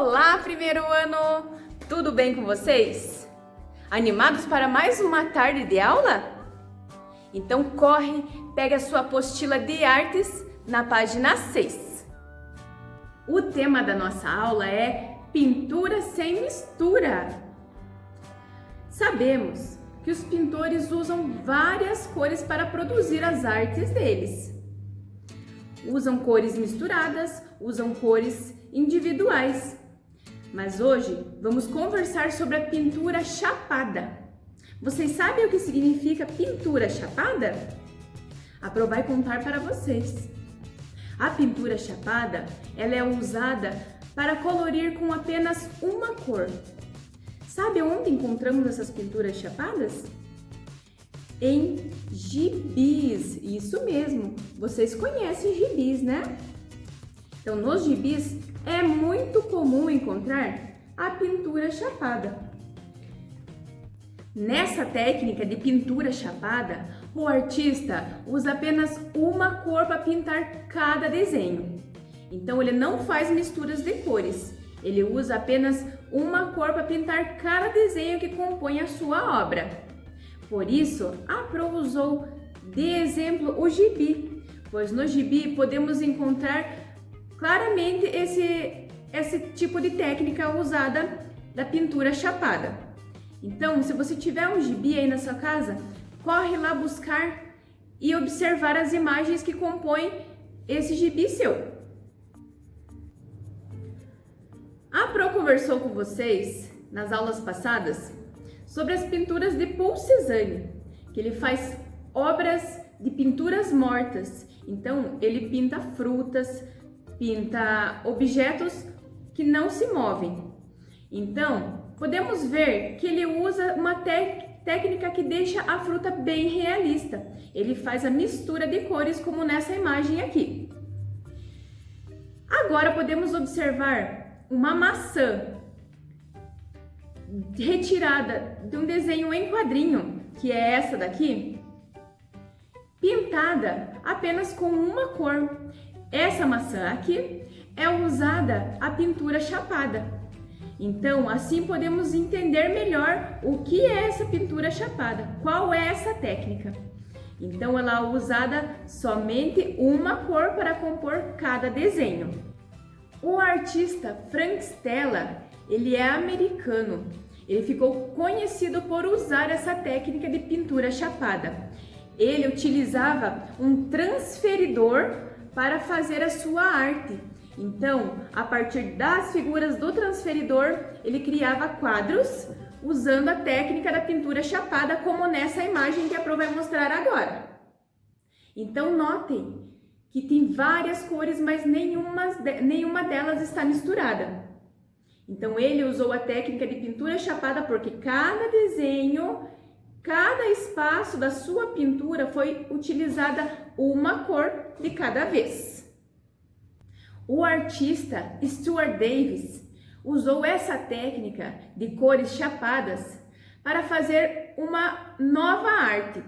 Olá, primeiro ano! Tudo bem com vocês? Animados para mais uma tarde de aula? Então corre, pega a sua apostila de artes na página 6. O tema da nossa aula é pintura sem mistura. Sabemos que os pintores usam várias cores para produzir as artes deles. Usam cores misturadas, usam cores individuais. Mas hoje vamos conversar sobre a pintura chapada. Vocês sabem o que significa pintura chapada? A Pro vai contar para vocês. A pintura chapada, ela é usada para colorir com apenas uma cor. Sabe onde encontramos essas pinturas chapadas? Em gibis, isso mesmo, vocês conhecem gibis, né? Então, nos gibis é muito comum encontrar a pintura chapada. Nessa técnica de pintura chapada, o artista usa apenas uma cor para pintar cada desenho. Então, ele não faz misturas de cores, ele usa apenas uma cor para pintar cada desenho que compõe a sua obra. Por isso, a Pro usou de exemplo o gibi, pois no gibi podemos encontrar claramente esse tipo de técnica usada da pintura chapada. Então, se você tiver um gibi aí na sua casa, corre lá buscar e observar as imagens que compõem esse gibi seu. A Pro conversou com vocês nas aulas passadas sobre as pinturas de Paul Cézanne, que ele faz obras de pinturas mortas. Então, ele pinta frutas, pinta objetos que não se movem. Então, podemos ver que ele usa uma técnica que deixa a fruta bem realista. Ele faz a mistura de cores, como nessa imagem aqui. Agora podemos observar uma maçã retirada de um desenho em quadrinho, que é essa daqui, pintada apenas com uma cor. Essa maçã aqui é usada a pintura chapada. Então, assim podemos entender melhor o que é essa pintura chapada, qual é essa técnica. Então, ela é usada somente uma cor para compor cada desenho. O artista Frank Stella, ele é americano. Ele ficou conhecido por usar essa técnica de pintura chapada. Ele utilizava um transferidor para fazer a sua arte. Então, a partir das figuras do transferidor, ele criava quadros usando a técnica da pintura chapada, como nessa imagem que a Pro vai mostrar agora. Então, notem que tem várias cores, mas nenhuma delas está misturada. Então, ele usou a técnica de pintura chapada porque cada desenho, cada espaço da sua pintura foi utilizada uma cor de cada vez. O artista Stuart Davis usou essa técnica de cores chapadas para fazer uma nova arte.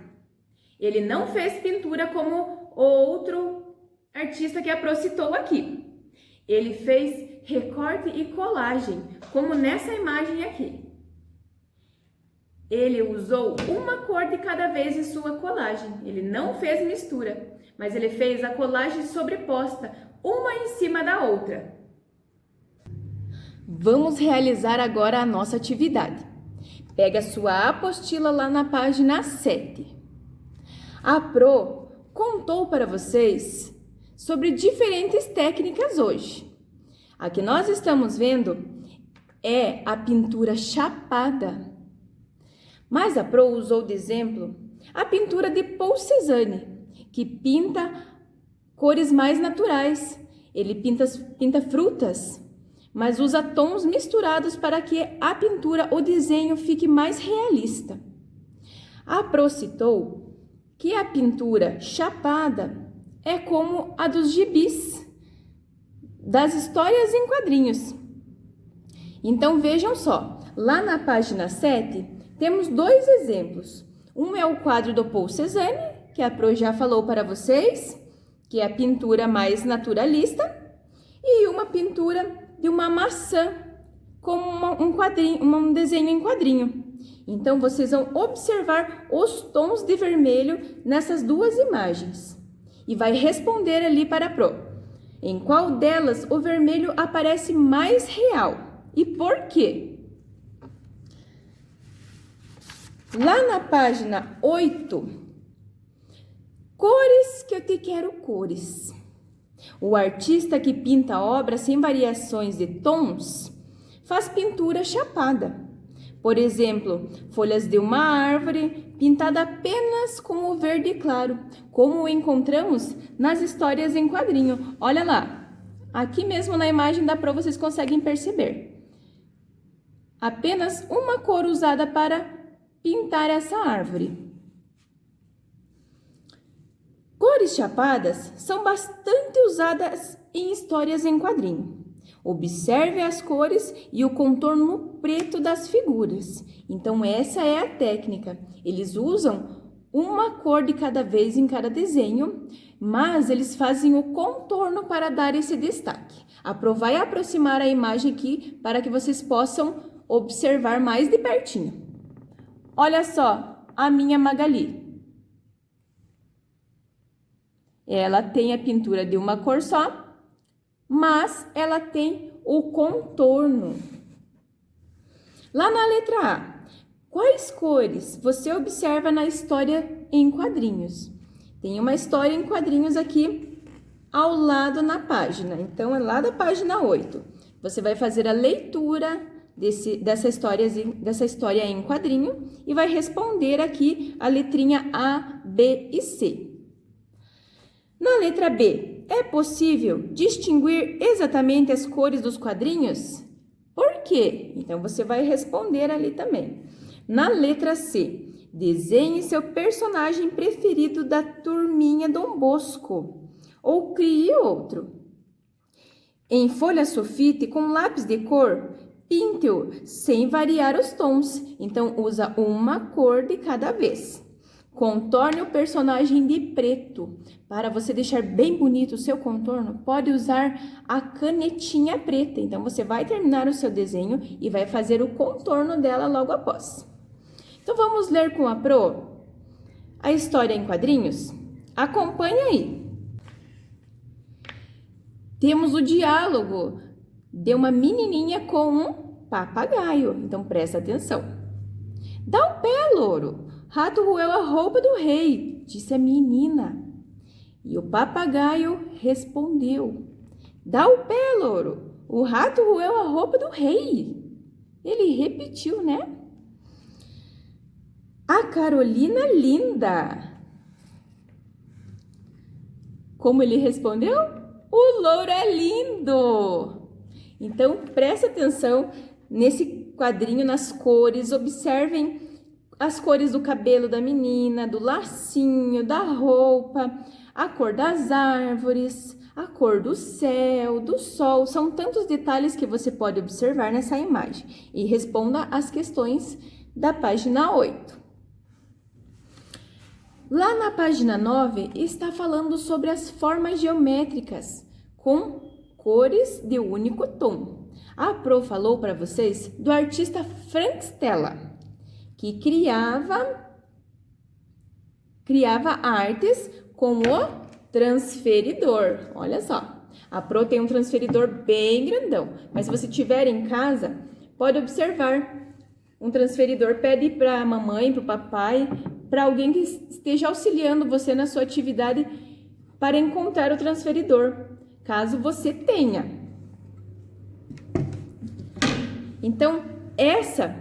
Ele não fez pintura como o outro artista que a Pro citou aqui. Ele fez recorte e colagem, como nessa imagem aqui. Ele usou uma cor de cada vez em sua colagem. Ele não fez mistura, mas ele fez a colagem sobreposta, uma em cima da outra. Vamos realizar agora a nossa atividade. Pega a sua apostila lá na página 7. A Pro contou para vocês sobre diferentes técnicas hoje. A que nós estamos vendo é a pintura chapada. Mas a Pro usou de exemplo a pintura de Paul Cézanne, que pinta cores mais naturais. Ele pinta frutas, mas usa tons misturados para que a pintura, o desenho, fique mais realista. A Pro citou que a pintura chapada é como a dos gibis, das histórias em quadrinhos. Então vejam só, lá na página 7 temos dois exemplos. Um é o quadro do Paul Cézanne, que a Pro já falou para vocês, que é a pintura mais naturalista, e uma pintura de uma maçã com um desenho em quadrinho. Então, vocês vão observar os tons de vermelho nessas duas imagens e vai responder ali para a Pro. Em qual delas o vermelho aparece mais real e por quê? Lá na página 8, cores que eu te quero cores. O artista que pinta obras sem variações de tons faz pintura chapada. Por exemplo, folhas de uma árvore pintada apenas com o verde claro, como o encontramos nas histórias em quadrinho. Olha lá, aqui mesmo na imagem da Pro vocês conseguem perceber. Apenas uma cor usada para pintar essa árvore. Cores chapadas são bastante usadas em histórias em quadrinho. Observe as cores e o contorno preto das figuras. Então, essa é a técnica. Eles usam uma cor de cada vez em cada desenho, mas eles fazem o contorno para dar esse destaque. A Pro vai aproximar a imagem aqui para que vocês possam observar mais de pertinho. Olha só, a minha Magali. Ela tem a pintura de uma cor só, mas ela tem o contorno. Lá na letra A, quais cores você observa na história em quadrinhos? Tem uma história em quadrinhos aqui ao lado na página, então é lá da página 8. Você vai fazer a leitura dessa história em quadrinho e vai responder aqui a letrinha A, B e C. Na letra B, é possível distinguir exatamente as cores dos quadrinhos? Por quê? Então, você vai responder ali também. Na letra C, desenhe seu personagem preferido da turminha Dom Bosco ou crie outro. Em folha sulfite com lápis de cor, pinte-o sem variar os tons. Então, usa uma cor de cada vez. Contorne o personagem de preto. Para você deixar bem bonito o seu contorno, pode usar a canetinha preta. Então, você vai terminar o seu desenho e vai fazer o contorno dela logo após. Então, vamos ler com a Pro a história em quadrinhos? Acompanhe aí. Temos o diálogo de uma menininha com um papagaio. Então, presta atenção. Dá o pé, louro. Rato roeu a roupa do rei, disse a menina. E o papagaio respondeu. Dá o pé, louro. O rato roeu a roupa do rei. Ele repetiu, né? A Carolina linda. Como ele respondeu? O louro é lindo. Então, preste atenção nesse quadrinho, nas cores. Observem as cores do cabelo da menina, do lacinho, da roupa, a cor das árvores, a cor do céu, do sol. São tantos detalhes que você pode observar nessa imagem. E responda as questões da página 8. Lá na página 9 está falando sobre as formas geométricas com cores de único tom. A Pro falou para vocês do artista Frank Stella, que criava artes com o transferidor. Olha só, a Pro tem um transferidor bem grandão, mas se você tiver em casa, pode observar um transferidor. Pede para a mamãe, para o papai, para alguém que esteja auxiliando você na sua atividade para encontrar o transferidor, caso você tenha. Então, essa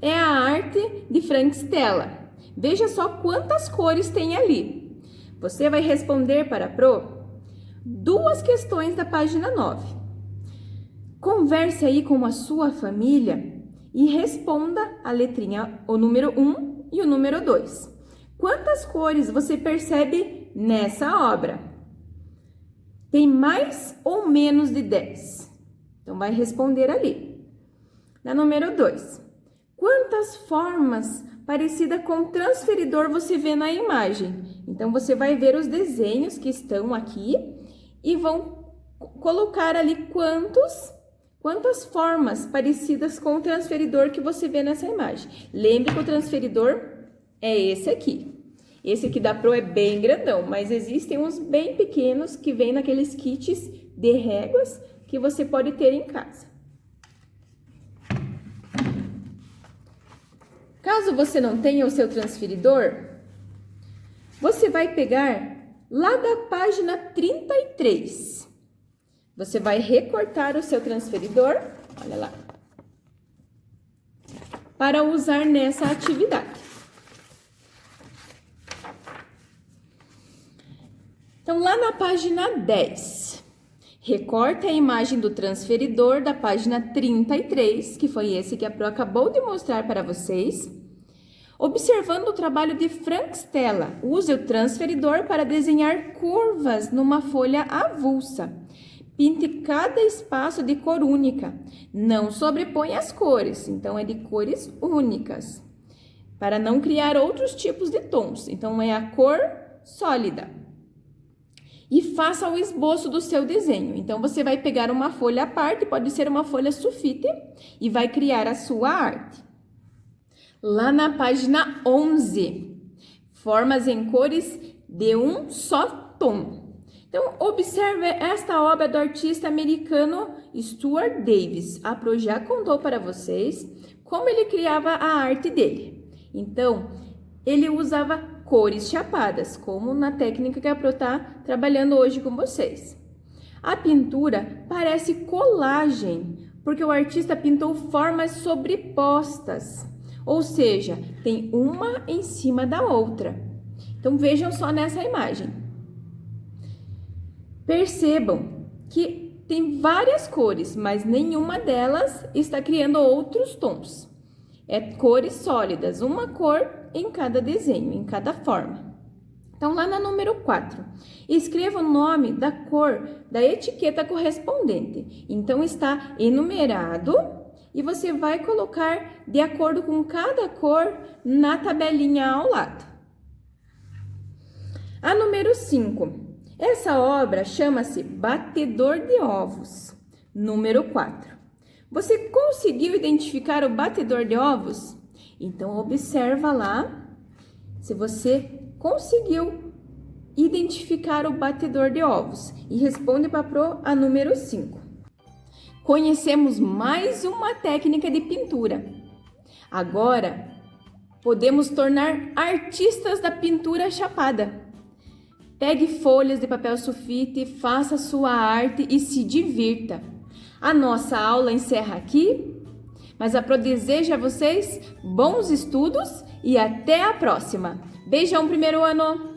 é a arte de Frank Stella. Veja só quantas cores tem ali. Você vai responder para a Pro 2 questões da página 9. Converse aí com a sua família e responda a letrinha, o número 1 e o número 2. Quantas cores você percebe nessa obra? Tem mais ou menos de 10? Então, vai responder ali. Na número 2. Quantas formas parecidas com transferidor você vê na imagem? Então, você vai ver os desenhos que estão aqui e vão colocar ali quantos quantas formas parecidas com o transferidor que você vê nessa imagem. Lembre que o transferidor é esse aqui. Esse aqui da Pro é bem grandão, mas existem uns bem pequenos que vêm naqueles kits de réguas que você pode ter em casa. Caso você não tenha o seu transferidor, você vai pegar lá da página 33. Você vai recortar o seu transferidor, olha lá, para usar nessa atividade. Então, lá na página 10, recorta a imagem do transferidor da página 33, que foi esse que a Pro acabou de mostrar para vocês. Observando o trabalho de Frank Stella, use o transferidor para desenhar curvas numa folha avulsa. Pinte cada espaço de cor única. Não sobreponha as cores, então é de cores únicas, para não criar outros tipos de tons. Então é a cor sólida. E faça o esboço do seu desenho. Então você vai pegar uma folha à parte, pode ser uma folha sulfite, e vai criar a sua arte. Lá na página 11, formas em cores de um só tom. Então, observe esta obra do artista americano Stuart Davis. A Pro já contou para vocês como ele criava a arte dele. Então, ele usava cores chapadas, como na técnica que a Pro está trabalhando hoje com vocês. A pintura parece colagem, porque o artista pintou formas sobrepostas, ou seja, tem uma em cima da outra. Então, vejam só nessa imagem. Percebam que tem várias cores, mas nenhuma delas está criando outros tons. É cores sólidas, uma cor em cada desenho, em cada forma. Então, lá na número 4, escreva o nome da cor da etiqueta correspondente. Então, está enumerado e você vai colocar de acordo com cada cor na tabelinha ao lado. A número 5. Essa obra chama-se Batedor de Ovos. Número 4. Você conseguiu identificar o batedor de ovos? Então, observa lá se você conseguiu identificar o batedor de ovos e responde para a Pro a número 5. Conhecemos mais uma técnica de pintura. Agora, podemos tornar artistas da pintura chapada. Pegue folhas de papel sulfite, faça sua arte e se divirta. A nossa aula encerra aqui, mas a Pro deseja a vocês bons estudos e até a próxima. Beijão, primeiro ano!